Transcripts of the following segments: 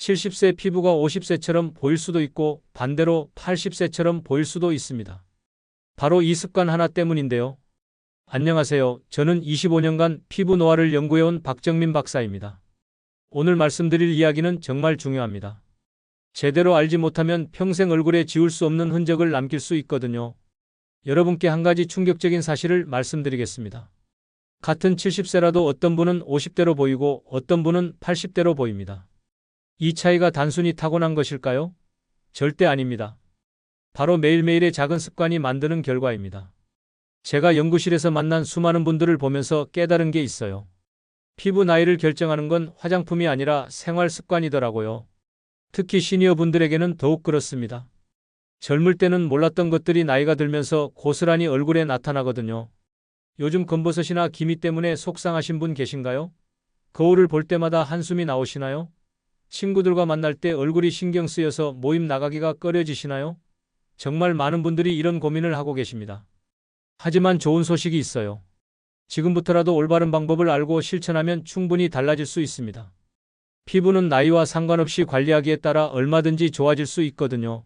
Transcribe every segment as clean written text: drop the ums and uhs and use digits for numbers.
70세 피부가 50세처럼 보일 수도 있고 반대로 80세처럼 보일 수도 있습니다. 바로 이 습관 하나 때문인데요. 안녕하세요. 저는 25년간 피부 노화를 연구해온 박정민 박사입니다. 오늘 말씀드릴 이야기는 정말 중요합니다. 제대로 알지 못하면 평생 얼굴에 지울 수 없는 흔적을 남길 수 있거든요. 여러분께 한 가지 충격적인 사실을 말씀드리겠습니다. 같은 70세라도 어떤 분은 50대로 보이고 어떤 분은 80대로 보입니다. 이 차이가 단순히 타고난 것일까요? 절대 아닙니다. 바로 매일매일의 작은 습관이 만드는 결과입니다. 제가 연구실에서 만난 수많은 분들을 보면서 깨달은 게 있어요. 피부 나이를 결정하는 건 화장품이 아니라 생활 습관이더라고요. 특히 시니어 분들에게는 더욱 그렇습니다. 젊을 때는 몰랐던 것들이 나이가 들면서 고스란히 얼굴에 나타나거든요. 요즘 검버섯이나 기미 때문에 속상하신 분 계신가요? 거울을 볼 때마다 한숨이 나오시나요? 친구들과 만날 때 얼굴이 신경 쓰여서 모임 나가기가 꺼려지시나요? 정말 많은 분들이 이런 고민을 하고 계십니다. 하지만 좋은 소식이 있어요. 지금부터라도 올바른 방법을 알고 실천하면 충분히 달라질 수 있습니다. 피부는 나이와 상관없이 관리하기에 따라 얼마든지 좋아질 수 있거든요.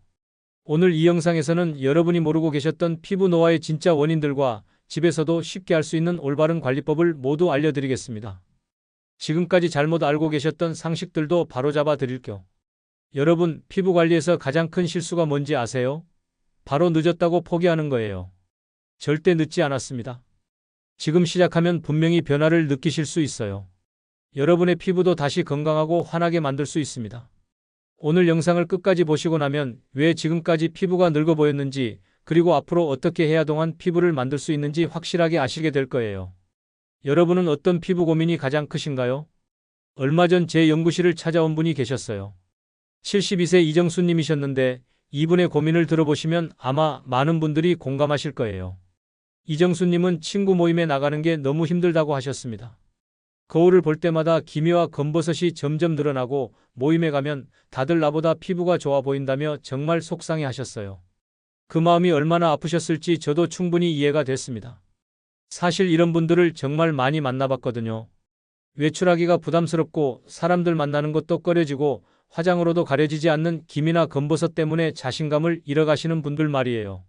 오늘 이 영상에서는 여러분이 모르고 계셨던 피부 노화의 진짜 원인들과 집에서도 쉽게 할 수 있는 올바른 관리법을 모두 알려드리겠습니다. 지금까지 잘못 알고 계셨던 상식들도 바로잡아 드릴게요. 여러분, 피부 관리에서 가장 큰 실수가 뭔지 아세요? 바로 늦었다고 포기하는 거예요. 절대 늦지 않았습니다. 지금 시작하면 분명히 변화를 느끼실 수 있어요. 여러분의 피부도 다시 건강하고 환하게 만들 수 있습니다. 오늘 영상을 끝까지 보시고 나면 왜 지금까지 피부가 늙어 보였는지, 그리고 앞으로 어떻게 해야 동안 피부를 만들 수 있는지 확실하게 아시게 될 거예요. 여러분은 어떤 피부 고민이 가장 크신가요? 얼마 전 제 연구실을 찾아온 분이 계셨어요. 72세 이정수님이셨는데 이분의 고민을 들어보시면 아마 많은 분들이 공감하실 거예요. 이정수님은 친구 모임에 나가는 게 너무 힘들다고 하셨습니다. 거울을 볼 때마다 기미와 검버섯이 점점 늘어나고 모임에 가면 다들 나보다 피부가 좋아 보인다며 정말 속상해 하셨어요. 그 마음이 얼마나 아프셨을지 저도 충분히 이해가 됐습니다. 사실 이런 분들을 정말 많이 만나봤거든요. 외출하기가 부담스럽고 사람들 만나는 것도 꺼려지고 화장으로도 가려지지 않는 기미나 검버섯 때문에 자신감을 잃어가시는 분들 말이에요.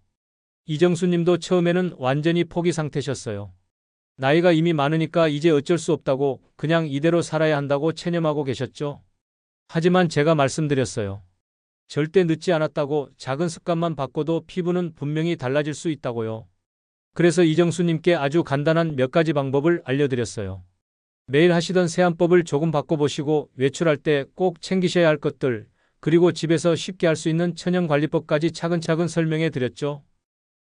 이정수님도 처음에는 완전히 포기 상태셨어요. 나이가 이미 많으니까 이제 어쩔 수 없다고 그냥 이대로 살아야 한다고 체념하고 계셨죠. 하지만 제가 말씀드렸어요. 절대 늦지 않았다고. 작은 습관만 바꿔도 피부는 분명히 달라질 수 있다고요. 그래서 이정수님께 아주 간단한 몇 가지 방법을 알려드렸어요. 매일 하시던 세안법을 조금 바꿔보시고 외출할 때 꼭 챙기셔야 할 것들, 그리고 집에서 쉽게 할 수 있는 천연관리법까지 차근차근 설명해 드렸죠.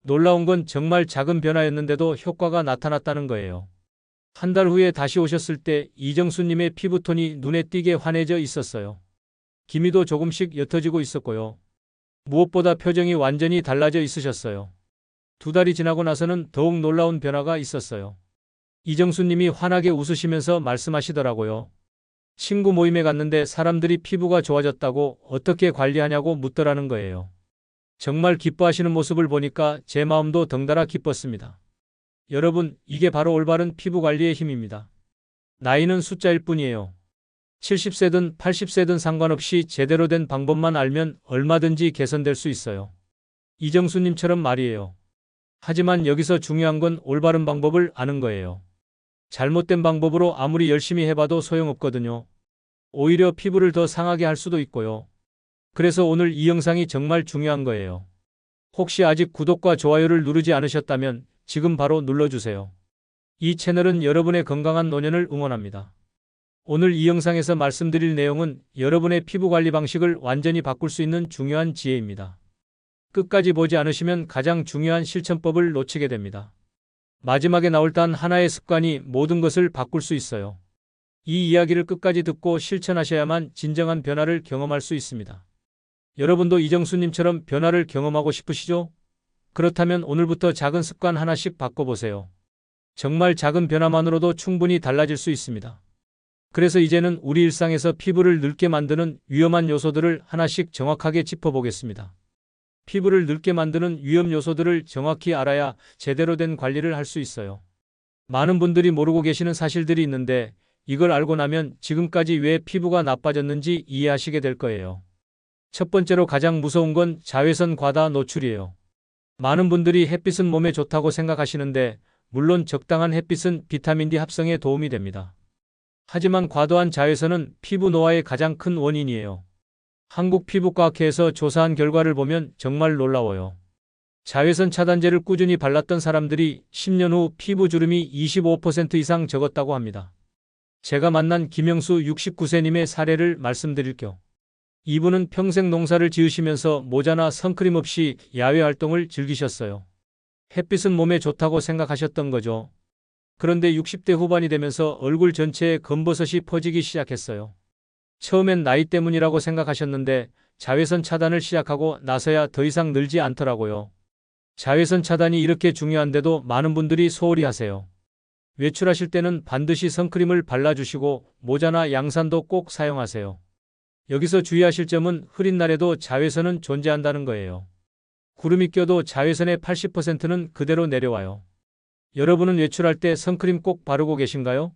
놀라운 건 정말 작은 변화였는데도 효과가 나타났다는 거예요. 한 달 후에 다시 오셨을 때 이정수님의 피부톤이 눈에 띄게 환해져 있었어요. 기미도 조금씩 옅어지고 있었고요. 무엇보다 표정이 완전히 달라져 있으셨어요. 2달이 지나고 나서는 더욱 놀라운 변화가 있었어요. 이정수님이 환하게 웃으시면서 말씀하시더라고요. 친구 모임에 갔는데 사람들이 피부가 좋아졌다고 어떻게 관리하냐고 묻더라는 거예요. 정말 기뻐하시는 모습을 보니까 제 마음도 덩달아 기뻤습니다. 여러분, 이게 바로 올바른 피부 관리의 힘입니다. 나이는 숫자일 뿐이에요. 70세든 80세든 상관없이 제대로 된 방법만 알면 얼마든지 개선될 수 있어요. 이정수님처럼 말이에요. 하지만 여기서 중요한 건 올바른 방법을 아는 거예요. 잘못된 방법으로 아무리 열심히 해봐도 소용없거든요. 오히려 피부를 더 상하게 할 수도 있고요. 그래서 오늘 이 영상이 정말 중요한 거예요. 혹시 아직 구독과 좋아요를 누르지 않으셨다면 지금 바로 눌러주세요. 이 채널은 여러분의 건강한 노년을 응원합니다. 오늘 이 영상에서 말씀드릴 내용은 여러분의 피부 관리 방식을 완전히 바꿀 수 있는 중요한 지혜입니다. 끝까지 보지 않으시면 가장 중요한 실천법을 놓치게 됩니다. 마지막에 나올 단 하나의 습관이 모든 것을 바꿀 수 있어요. 이 이야기를 끝까지 듣고 실천하셔야만 진정한 변화를 경험할 수 있습니다. 여러분도 이정수님처럼 변화를 경험하고 싶으시죠? 그렇다면 오늘부터 작은 습관 하나씩 바꿔보세요. 정말 작은 변화만으로도 충분히 달라질 수 있습니다. 그래서 이제는 우리 일상에서 피부를 늙게 만드는 위험한 요소들을 하나씩 정확하게 짚어보겠습니다. 피부를 늙게 만드는 위험 요소들을 정확히 알아야 제대로 된 관리를 할 수 있어요. 많은 분들이 모르고 계시는 사실들이 있는데 이걸 알고 나면 지금까지 왜 피부가 나빠졌는지 이해하시게 될 거예요. 첫 번째로 가장 무서운 건 자외선 과다 노출이에요. 많은 분들이 햇빛은 몸에 좋다고 생각하시는데 물론 적당한 햇빛은 비타민 D 합성에 도움이 됩니다. 하지만 과도한 자외선은 피부 노화의 가장 큰 원인이에요. 한국피부과학회에서 조사한 결과를 보면 정말 놀라워요. 자외선 차단제를 꾸준히 발랐던 사람들이 10년 후 피부 주름이 25% 이상 적었다고 합니다. 제가 만난 김영수 69세님의 사례를 말씀드릴게요. 이분은 평생 농사를 지으시면서 모자나 선크림 없이 야외 활동을 즐기셨어요. 햇빛은 몸에 좋다고 생각하셨던 거죠. 그런데 60대 후반이 되면서 얼굴 전체에 검버섯이 퍼지기 시작했어요. 처음엔 나이 때문이라고 생각하셨는데 자외선 차단을 시작하고 나서야 더 이상 늘지 않더라고요. 자외선 차단이 이렇게 중요한데도 많은 분들이 소홀히 하세요. 외출하실 때는 반드시 선크림을 발라주시고 모자나 양산도 꼭 사용하세요. 여기서 주의하실 점은 흐린 날에도 자외선은 존재한다는 거예요. 구름이 껴도 자외선의 80%는 그대로 내려와요. 여러분은 외출할 때 선크림 꼭 바르고 계신가요?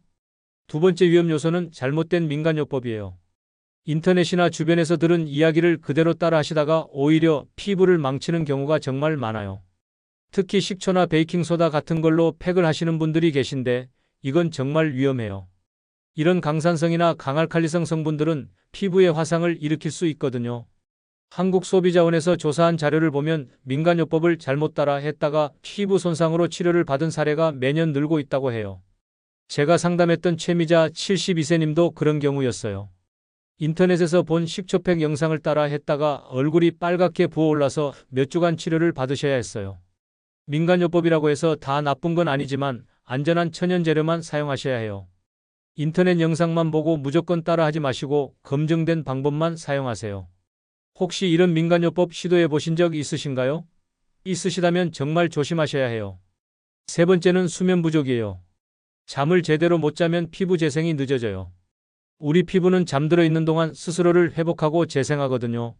두 번째 위험 요소는 잘못된 민간요법이에요. 인터넷이나 주변에서 들은 이야기를 그대로 따라 하시다가 오히려 피부를 망치는 경우가 정말 많아요. 특히 식초나 베이킹소다 같은 걸로 팩을 하시는 분들이 계신데 이건 정말 위험해요. 이런 강산성이나 강알칼리성 성분들은 피부에 화상을 일으킬 수 있거든요. 한국소비자원에서 조사한 자료를 보면 민간요법을 잘못 따라 했다가 피부 손상으로 치료를 받은 사례가 매년 늘고 있다고 해요. 제가 상담했던 최미자 72세님도 그런 경우였어요. 인터넷에서 본 식초팩 영상을 따라 했다가 얼굴이 빨갛게 부어올라서 몇 주간 치료를 받으셔야 했어요. 민간요법이라고 해서 다 나쁜 건 아니지만 안전한 천연 재료만 사용하셔야 해요. 인터넷 영상만 보고 무조건 따라하지 마시고 검증된 방법만 사용하세요. 혹시 이런 민간요법 시도해 보신 적 있으신가요? 있으시다면 정말 조심하셔야 해요. 세 번째는 수면 부족이에요. 잠을 제대로 못 자면 피부 재생이 늦어져요. 우리 피부는 잠들어 있는 동안 스스로를 회복하고 재생하거든요.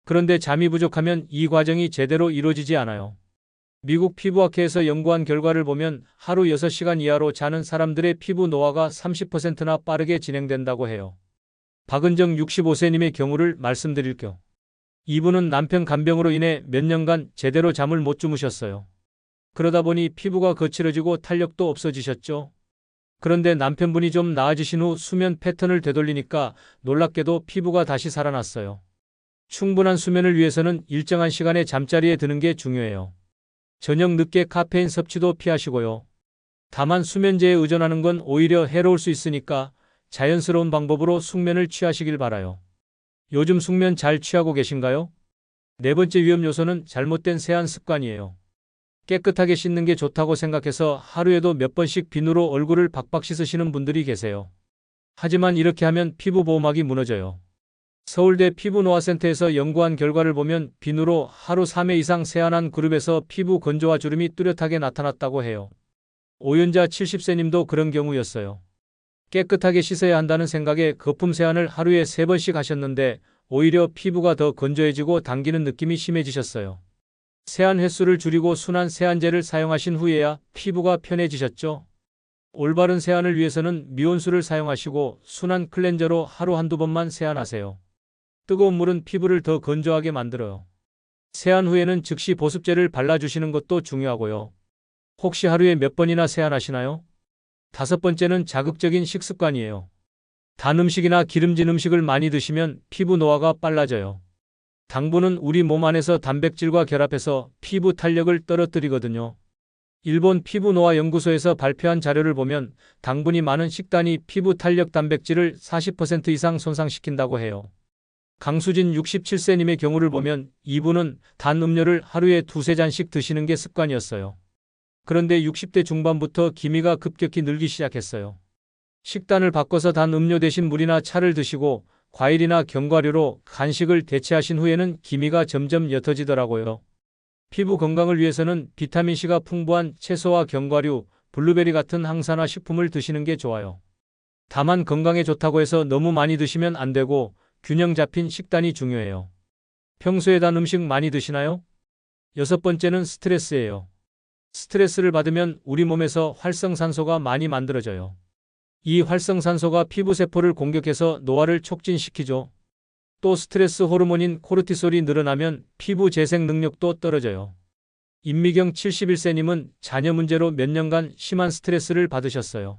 그런데 잠이 부족하면 이 과정이 제대로 이루어지지 않아요. 미국 피부학회에서 연구한 결과를 보면 하루 6시간 이하로 자는 사람들의 피부 노화가 30%나 빠르게 진행된다고 해요. 박은정 65세님의 경우를 말씀드릴게요. 이분은 남편 간병으로 인해 몇 년간 제대로 잠을 못 주무셨어요. 그러다 보니 피부가 거칠어지고 탄력도 없어지셨죠. 그런데 남편분이 좀 나아지신 후 수면 패턴을 되돌리니까 놀랍게도 피부가 다시 살아났어요. 충분한 수면을 위해서는 일정한 시간에 잠자리에 드는 게 중요해요. 저녁 늦게 카페인 섭취도 피하시고요. 다만 수면제에 의존하는 건 오히려 해로울 수 있으니까 자연스러운 방법으로 숙면을 취하시길 바라요. 요즘 숙면 잘 취하고 계신가요? 네 번째 위험 요소는 잘못된 세안 습관이에요. 깨끗하게 씻는 게 좋다고 생각해서 하루에도 몇 번씩 비누로 얼굴을 박박 씻으시는 분들이 계세요. 하지만 이렇게 하면 피부 보호막이 무너져요. 서울대 피부노화센터에서 연구한 결과를 보면 비누로 하루 3회 이상 세안한 그룹에서 피부 건조와 주름이 뚜렷하게 나타났다고 해요. 오연자 70세님도 그런 경우였어요. 깨끗하게 씻어야 한다는 생각에 거품 세안을 하루에 3번씩 하셨는데 오히려 피부가 더 건조해지고 당기는 느낌이 심해지셨어요. 세안 횟수를 줄이고 순한 세안제를 사용하신 후에야 피부가 편해지셨죠. 올바른 세안을 위해서는 미온수를 사용하시고 순한 클렌저로 하루 한두 번만 세안하세요. 뜨거운 물은 피부를 더 건조하게 만들어요. 세안 후에는 즉시 보습제를 발라주시는 것도 중요하고요. 혹시 하루에 몇 번이나 세안하시나요? 다섯 번째는 자극적인 식습관이에요. 단 음식이나 기름진 음식을 많이 드시면 피부 노화가 빨라져요. 당분은 우리 몸 안에서 단백질과 결합해서 피부 탄력을 떨어뜨리거든요. 일본 피부노화연구소에서 발표한 자료를 보면 당분이 많은 식단이 피부 탄력 단백질을 40% 이상 손상시킨다고 해요. 강수진 67세님의 경우를 보면 이분은 단 음료를 하루에 2~3잔씩 드시는 게 습관이었어요. 그런데 60대 중반부터 기미가 급격히 늘기 시작했어요. 식단을 바꿔서 단 음료 대신 물이나 차를 드시고 과일이나 견과류로 간식을 대체하신 후에는 기미가 점점 옅어지더라고요. 피부 건강을 위해서는 비타민C가 풍부한 채소와 견과류, 블루베리 같은 항산화 식품을 드시는 게 좋아요. 다만 건강에 좋다고 해서 너무 많이 드시면 안 되고 균형 잡힌 식단이 중요해요. 평소에 단 음식 많이 드시나요? 여섯 번째는 스트레스예요. 스트레스를 받으면 우리 몸에서 활성산소가 많이 만들어져요. 이 활성산소가 피부세포를 공격해서 노화를 촉진시키죠. 또 스트레스 호르몬인 코르티솔이 늘어나면 피부 재생 능력도 떨어져요. 임미경 71세님은 자녀 문제로 몇 년간 심한 스트레스를 받으셨어요.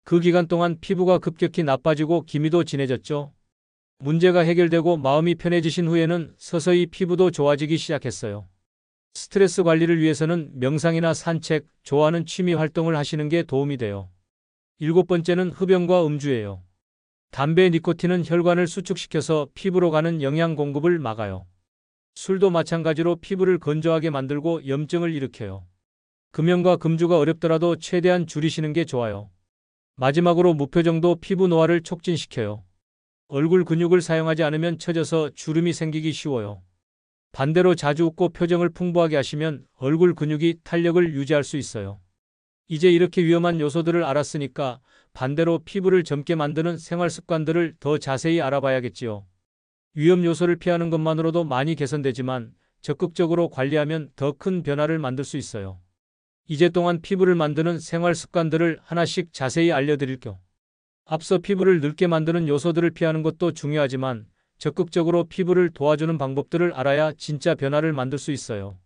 그 기간 동안 피부가 급격히 나빠지고 기미도 진해졌죠. 문제가 해결되고 마음이 편해지신 후에는 서서히 피부도 좋아지기 시작했어요. 스트레스 관리를 위해서는 명상이나 산책, 좋아하는 취미 활동을 하시는 게 도움이 돼요. 7번째는 흡연과 음주예요. 담배, 니코틴은 혈관을 수축시켜서 피부로 가는 영양 공급을 막아요. 술도 마찬가지로 피부를 건조하게 만들고 염증을 일으켜요. 금연과 금주가 어렵더라도 최대한 줄이시는 게 좋아요. 마지막으로 무표정도 피부 노화를 촉진시켜요. 얼굴 근육을 사용하지 않으면 처져서 주름이 생기기 쉬워요. 반대로 자주 웃고 표정을 풍부하게 하시면 얼굴 근육이 탄력을 유지할 수 있어요. 이제 이렇게 위험한 요소들을 알았으니까 반대로 피부를 젊게 만드는 생활 습관들을 더 자세히 알아봐야겠지요. 위험 요소를 피하는 것만으로도 많이 개선되지만 적극적으로 관리하면 더 큰 변화를 만들 수 있어요. 이제 동안 피부를 만드는 생활 습관들을 하나씩 자세히 알려드릴게요. 앞서 피부를 늙게 만드는 요소들을 피하는 것도 중요하지만 적극적으로 피부를 도와주는 방법들을 알아야 진짜 변화를 만들 수 있어요.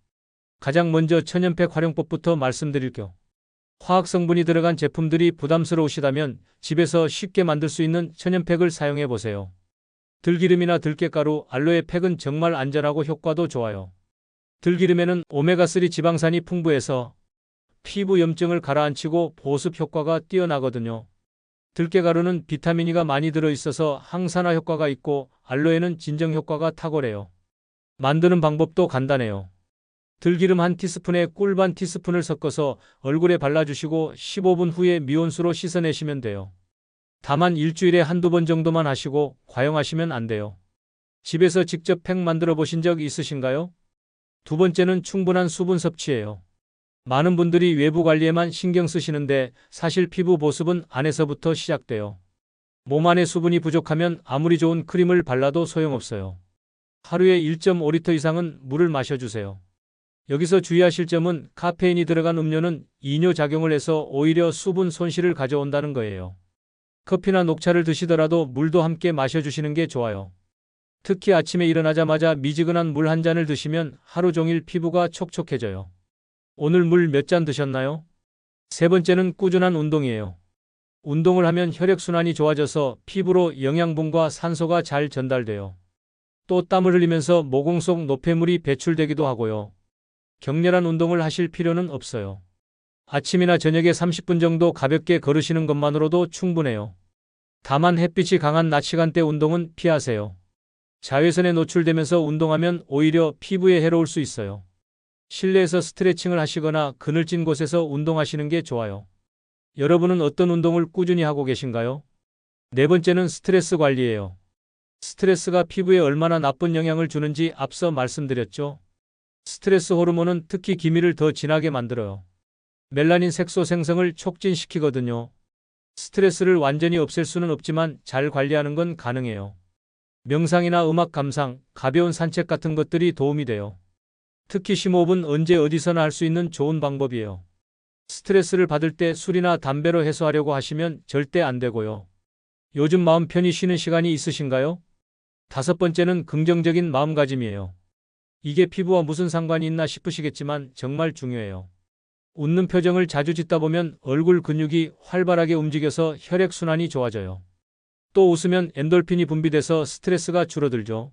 가장 먼저 천연팩 활용법부터 말씀드릴게요. 화학 성분이 들어간 제품들이 부담스러우시다면 집에서 쉽게 만들 수 있는 천연팩을 사용해 보세요. 들기름이나 들깨가루, 알로에 팩은 정말 안전하고 효과도 좋아요. 들기름에는 오메가3 지방산이 풍부해서 피부 염증을 가라앉히고 보습 효과가 뛰어나거든요. 들깨가루는 비타민 E가 많이 들어있어서 항산화 효과가 있고 알로에는 진정 효과가 탁월해요. 만드는 방법도 간단해요. 들기름 1티스푼에 꿀 반 티스푼을 섞어서 얼굴에 발라주시고 15분 후에 미온수로 씻어내시면 돼요. 다만 일주일에 한두 번 정도만 하시고 과용하시면 안 돼요. 집에서 직접 팩 만들어 보신 적 있으신가요? 두 번째는 충분한 수분 섭취예요. 많은 분들이 외부 관리에만 신경 쓰시는데 사실 피부 보습은 안에서부터 시작돼요. 몸 안에 수분이 부족하면 아무리 좋은 크림을 발라도 소용없어요. 하루에 1.5리터 이상은 물을 마셔주세요. 여기서 주의하실 점은 카페인이 들어간 음료는 이뇨작용을 해서 오히려 수분 손실을 가져온다는 거예요. 커피나 녹차를 드시더라도 물도 함께 마셔주시는 게 좋아요. 특히 아침에 일어나자마자 미지근한 물 한 잔을 드시면 하루 종일 피부가 촉촉해져요. 오늘 물 몇 잔 드셨나요? 세 번째는 꾸준한 운동이에요. 운동을 하면 혈액순환이 좋아져서 피부로 영양분과 산소가 잘 전달돼요. 또 땀을 흘리면서 모공 속 노폐물이 배출되기도 하고요. 격렬한 운동을 하실 필요는 없어요. 아침이나 저녁에 30분 정도 가볍게 걸으시는 것만으로도 충분해요. 다만 햇빛이 강한 낮 시간대 운동은 피하세요. 자외선에 노출되면서 운동하면 오히려 피부에 해로울 수 있어요. 실내에서 스트레칭을 하시거나 그늘진 곳에서 운동하시는 게 좋아요. 여러분은 어떤 운동을 꾸준히 하고 계신가요? 네 번째는 스트레스 관리예요. 스트레스가 피부에 얼마나 나쁜 영향을 주는지 앞서 말씀드렸죠. 스트레스 호르몬은 특히 기미를 더 진하게 만들어요. 멜라닌 색소 생성을 촉진시키거든요. 스트레스를 완전히 없앨 수는 없지만 잘 관리하는 건 가능해요. 명상이나 음악 감상, 가벼운 산책 같은 것들이 도움이 돼요. 특히 심호흡은 언제 어디서나 할 수 있는 좋은 방법이에요. 스트레스를 받을 때 술이나 담배로 해소하려고 하시면 절대 안 되고요. 요즘 마음 편히 쉬는 시간이 있으신가요? 다섯 번째는 긍정적인 마음가짐이에요. 이게 피부와 무슨 상관이 있나 싶으시겠지만 정말 중요해요. 웃는 표정을 자주 짓다 보면 얼굴 근육이 활발하게 움직여서 혈액순환이 좋아져요. 또 웃으면 엔돌핀이 분비돼서 스트레스가 줄어들죠.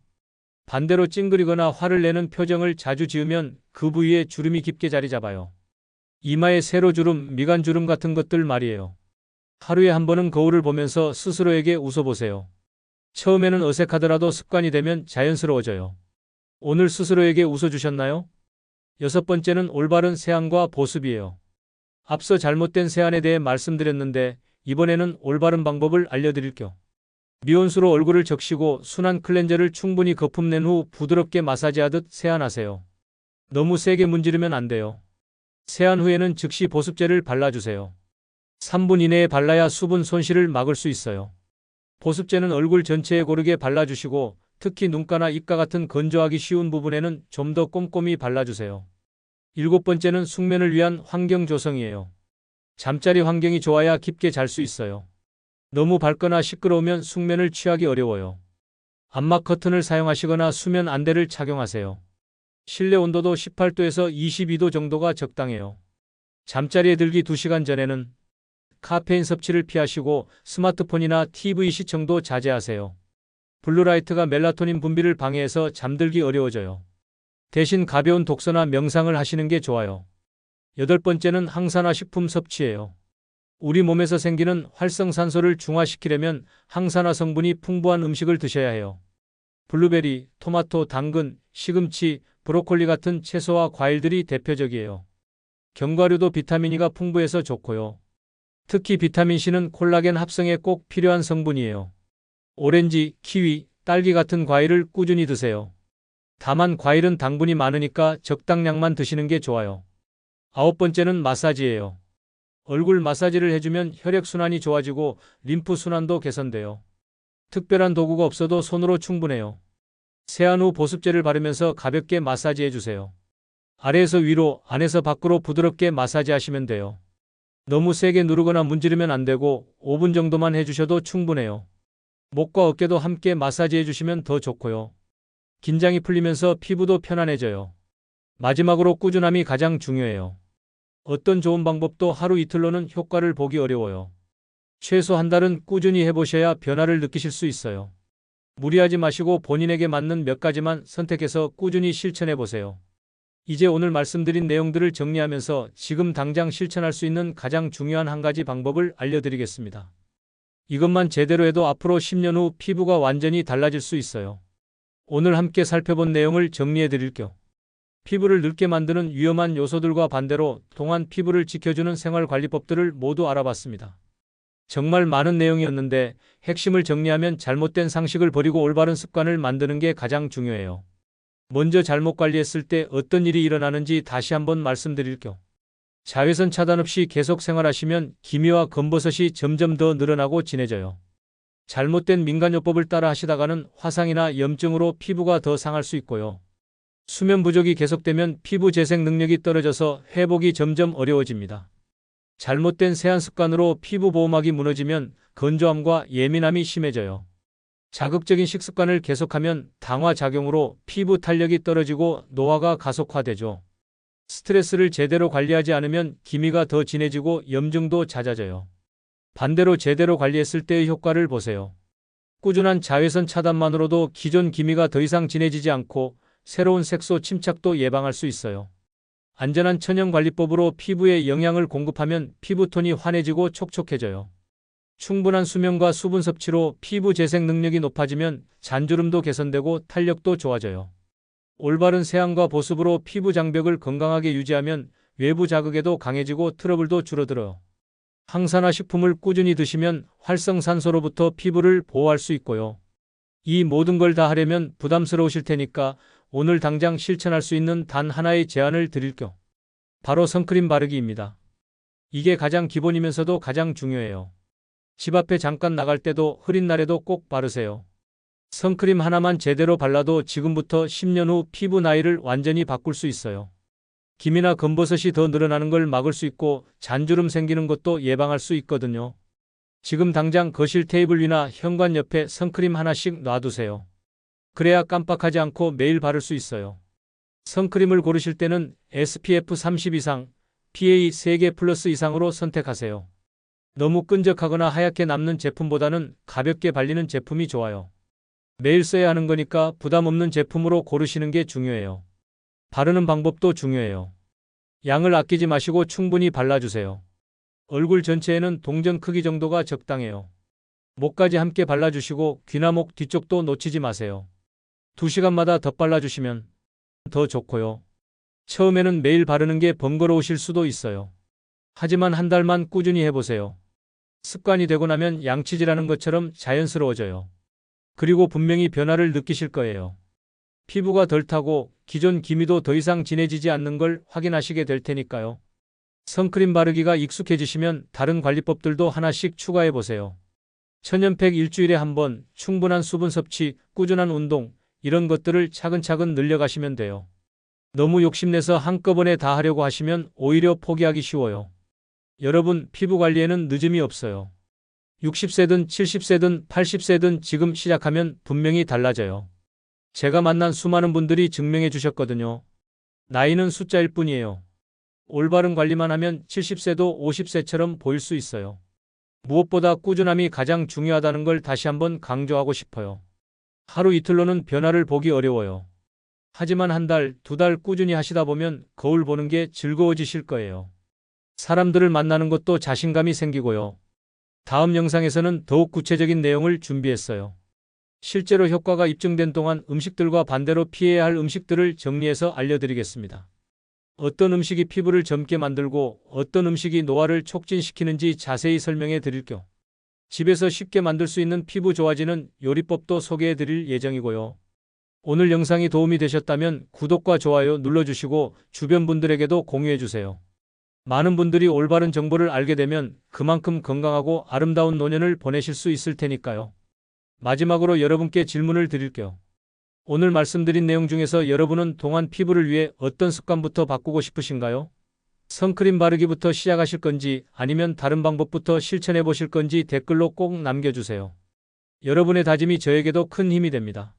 반대로 찡그리거나 화를 내는 표정을 자주 지으면 그 부위에 주름이 깊게 자리 잡아요. 이마에 세로주름, 미간주름 같은 것들 말이에요. 하루에 한 번은 거울을 보면서 스스로에게 웃어보세요. 처음에는 어색하더라도 습관이 되면 자연스러워져요. 오늘 스스로에게 웃어주셨나요? 여섯 번째는 올바른 세안과 보습이에요. 앞서 잘못된 세안에 대해 말씀드렸는데 이번에는 올바른 방법을 알려드릴게요. 미온수로 얼굴을 적시고 순한 클렌저를 충분히 거품 낸 후 부드럽게 마사지하듯 세안하세요. 너무 세게 문지르면 안 돼요. 세안 후에는 즉시 보습제를 발라주세요. 3분 이내에 발라야 수분 손실을 막을 수 있어요. 보습제는 얼굴 전체에 고르게 발라주시고 특히 눈가나 입가 같은 건조하기 쉬운 부분에는 좀 더 꼼꼼히 발라주세요. 일곱 번째는 숙면을 위한 환경 조성이에요. 잠자리 환경이 좋아야 깊게 잘 수 있어요. 너무 밝거나 시끄러우면 숙면을 취하기 어려워요. 암막 커튼을 사용하시거나 수면 안대를 착용하세요. 실내 온도도 18도에서 22도 정도가 적당해요. 잠자리에 들기 2시간 전에는 카페인 섭취를 피하시고 스마트폰이나 TV 시청도 자제하세요. 블루라이트가 멜라토닌 분비를 방해해서 잠들기 어려워져요. 대신 가벼운 독서나 명상을 하시는 게 좋아요. 8번째는 항산화 식품 섭취예요. 우리 몸에서 생기는 활성산소를 중화시키려면 항산화 성분이 풍부한 음식을 드셔야 해요. 블루베리, 토마토, 당근, 시금치, 브로콜리 같은 채소와 과일들이 대표적이에요. 견과류도 비타민 E가 풍부해서 좋고요. 특히 비타민 C는 콜라겐 합성에 꼭 필요한 성분이에요. 오렌지, 키위, 딸기 같은 과일을 꾸준히 드세요. 다만 과일은 당분이 많으니까 적당량만 드시는 게 좋아요. 9번째는 마사지예요. 얼굴 마사지를 해주면 혈액순환이 좋아지고 림프순환도 개선돼요. 특별한 도구가 없어도 손으로 충분해요. 세안 후 보습제를 바르면서 가볍게 마사지 해주세요. 아래에서 위로, 안에서 밖으로 부드럽게 마사지 하시면 돼요. 너무 세게 누르거나 문지르면 안 되고 5분 정도만 해주셔도 충분해요. 목과 어깨도 함께 마사지 해주시면 더 좋고요. 긴장이 풀리면서 피부도 편안해져요. 마지막으로 꾸준함이 가장 중요해요. 어떤 좋은 방법도 하루 이틀로는 효과를 보기 어려워요. 최소 한 달은 꾸준히 해보셔야 변화를 느끼실 수 있어요. 무리하지 마시고 본인에게 맞는 몇 가지만 선택해서 꾸준히 실천해 보세요. 이제 오늘 말씀드린 내용들을 정리하면서 지금 당장 실천할 수 있는 가장 중요한 한 가지 방법을 알려드리겠습니다. 이것만 제대로 해도 앞으로 10년 후 피부가 완전히 달라질 수 있어요. 오늘 함께 살펴본 내용을 정리해 드릴게요. 피부를 늙게 만드는 위험한 요소들과 반대로 동안 피부를 지켜주는 생활관리법들을 모두 알아봤습니다. 정말 많은 내용이었는데 핵심을 정리하면 잘못된 상식을 버리고 올바른 습관을 만드는 게 가장 중요해요. 먼저 잘못 관리했을 때 어떤 일이 일어나는지 다시 한번 말씀드릴게요. 자외선 차단 없이 계속 생활하시면 기미와 검버섯이 점점 더 늘어나고 진해져요. 잘못된 민간요법을 따라 하시다가는 화상이나 염증으로 피부가 더 상할 수 있고요. 수면 부족이 계속되면 피부 재생 능력이 떨어져서 회복이 점점 어려워집니다. 잘못된 세안 습관으로 피부 보호막이 무너지면 건조함과 예민함이 심해져요. 자극적인 식습관을 계속하면 당화작용으로 피부 탄력이 떨어지고 노화가 가속화되죠. 스트레스를 제대로 관리하지 않으면 기미가 더 진해지고 염증도 잦아져요. 반대로 제대로 관리했을 때의 효과를 보세요. 꾸준한 자외선 차단만으로도 기존 기미가 더 이상 진해지지 않고 새로운 색소 침착도 예방할 수 있어요. 안전한 천연관리법으로 피부에 영양을 공급하면 피부톤이 환해지고 촉촉해져요. 충분한 수면과 수분 섭취로 피부 재생 능력이 높아지면 잔주름도 개선되고 탄력도 좋아져요. 올바른 세안과 보습으로 피부 장벽을 건강하게 유지하면 외부 자극에도 강해지고 트러블도 줄어들어요. 항산화 식품을 꾸준히 드시면 활성산소로부터 피부를 보호할 수 있고요. 이 모든 걸 다 하려면 부담스러우실 테니까 오늘 당장 실천할 수 있는 단 하나의 제안을 드릴게요. 바로 선크림 바르기입니다. 이게 가장 기본이면서도 가장 중요해요. 집 앞에 잠깐 나갈 때도 흐린 날에도 꼭 바르세요. 선크림 하나만 제대로 발라도 지금부터 10년 후 피부 나이를 완전히 바꿀 수 있어요. 기미나 검버섯이 더 늘어나는 걸 막을 수 있고 잔주름 생기는 것도 예방할 수 있거든요. 지금 당장 거실 테이블 위나 현관 옆에 선크림 하나씩 놔두세요. 그래야 깜빡하지 않고 매일 바를 수 있어요. 선크림을 고르실 때는 SPF 30 이상, PA 3개 플러스 이상으로 선택하세요. 너무 끈적하거나 하얗게 남는 제품보다는 가볍게 발리는 제품이 좋아요. 매일 써야 하는 거니까 부담 없는 제품으로 고르시는 게 중요해요. 바르는 방법도 중요해요. 양을 아끼지 마시고 충분히 발라주세요. 얼굴 전체에는 동전 크기 정도가 적당해요. 목까지 함께 발라주시고 귀나 목 뒤쪽도 놓치지 마세요. 2시간마다 덧발라주시면 더 좋고요. 처음에는 매일 바르는 게 번거로우실 수도 있어요. 하지만 한 달만 꾸준히 해보세요. 습관이 되고 나면 양치질하는 것처럼 자연스러워져요. 그리고 분명히 변화를 느끼실 거예요. 피부가 덜 타고 기존 기미도 더 이상 진해지지 않는 걸 확인하시게 될 테니까요. 선크림 바르기가 익숙해지시면 다른 관리법들도 하나씩 추가해 보세요. 천연팩 일주일에 한 번, 충분한 수분 섭취, 꾸준한 운동, 이런 것들을 차근차근 늘려가시면 돼요. 너무 욕심내서 한꺼번에 다 하려고 하시면 오히려 포기하기 쉬워요. 여러분, 피부 관리에는 늦음이 없어요. 60세든 70세든 80세든 지금 시작하면 분명히 달라져요. 제가 만난 수많은 분들이 증명해 주셨거든요. 나이는 숫자일 뿐이에요. 올바른 관리만 하면 70세도 50세처럼 보일 수 있어요. 무엇보다 꾸준함이 가장 중요하다는 걸 다시 한번 강조하고 싶어요. 하루 이틀로는 변화를 보기 어려워요. 하지만 한 달, 두 달 꾸준히 하시다 보면 거울 보는 게 즐거워지실 거예요. 사람들을 만나는 것도 자신감이 생기고요. 다음 영상에서는 더욱 구체적인 내용을 준비했어요. 실제로 효과가 입증된 동안 음식들과 반대로 피해야 할 음식들을 정리해서 알려드리겠습니다. 어떤 음식이 피부를 젊게 만들고 어떤 음식이 노화를 촉진시키는지 자세히 설명해 드릴게요. 집에서 쉽게 만들 수 있는 피부 좋아지는 요리법도 소개해 드릴 예정이고요. 오늘 영상이 도움이 되셨다면 구독과 좋아요 눌러주시고 주변 분들에게도 공유해 주세요. 많은 분들이 올바른 정보를 알게 되면 그만큼 건강하고 아름다운 노년을 보내실 수 있을 테니까요. 마지막으로 여러분께 질문을 드릴게요. 오늘 말씀드린 내용 중에서 여러분은 동안 피부를 위해 어떤 습관부터 바꾸고 싶으신가요? 선크림 바르기부터 시작하실 건지 아니면 다른 방법부터 실천해 보실 건지 댓글로 꼭 남겨주세요. 여러분의 다짐이 저에게도 큰 힘이 됩니다.